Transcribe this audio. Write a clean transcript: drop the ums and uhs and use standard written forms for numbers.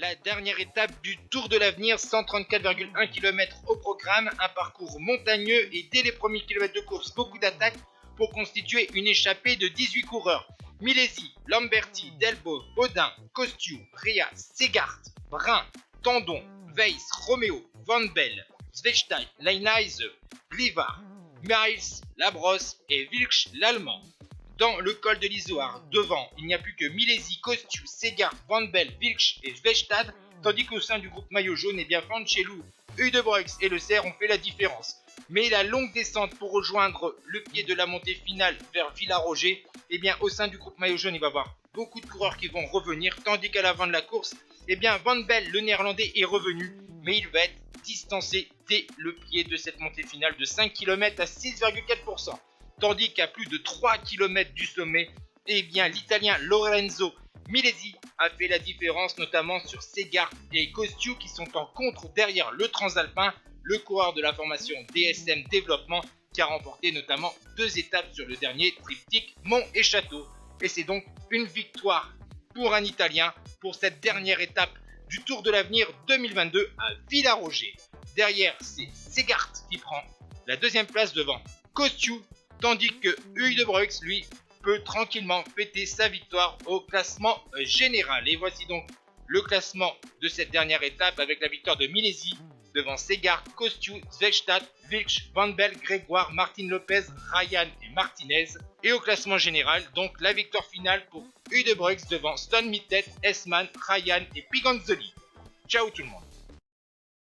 La dernière étape du Tour de l'Avenir, 134,1 km au programme, un parcours montagneux et dès les premiers kilomètres de course, beaucoup d'attaques pour constituer une échappée de 18 coureurs. Milesi, Lamberti, Delbo, Baudin, Costiu, Rea, Segart, Brun, Tandon, Weiss, Romeo, Van Belle, Svechtai, Leinheise, Glivar, Miles, Labrosse et Wilksch l'Allemand. Dans le col de l'Izoard, devant, il n'y a plus que Milesi, Costiu, Segart, Van Belle, Wilksch et Svechstad, tandis qu'au sein du groupe maillot jaune, Fanchelou, Uydebroeks et Le Serre ont fait la différence. Mais la longue descente pour rejoindre le pied de la montée finale vers Villaroger, au sein du groupe maillot jaune, il va y avoir beaucoup de coureurs qui vont revenir, tandis qu'à l'avant de la course, Van Belle, le néerlandais, est revenu, mais il va être distancé dès le pied de cette montée finale de 5 km à 6,4%. Tandis qu'à plus de 3 km du sommet, l'italien Lorenzo Milesi a fait la différence, notamment sur Segart et Costiu qui sont en contre derrière le Transalpin, le coureur de la formation DSM Développement qui a remporté notamment 2 étapes sur le dernier triptyque Mont et Château. Et c'est donc une victoire pour un Italien pour cette dernière étape du Tour de l'Avenir 2022 à Villaroger. Derrière, c'est Segart qui prend la deuxième place devant Costiu, tandis que Uydebroeks, lui, peut tranquillement fêter sa victoire au classement général. Et voici donc le classement de cette dernière étape avec la victoire de Milesi devant Segart, Costiu, Svechstad, Wilksch, Van Belle, Grégoire, Martin Lopez, Ryan et Martinez. Et au classement général, donc la victoire finale pour Uydebroeks devant Stone Mittet, Esman, Ryan et Piganzoli. Ciao tout le monde.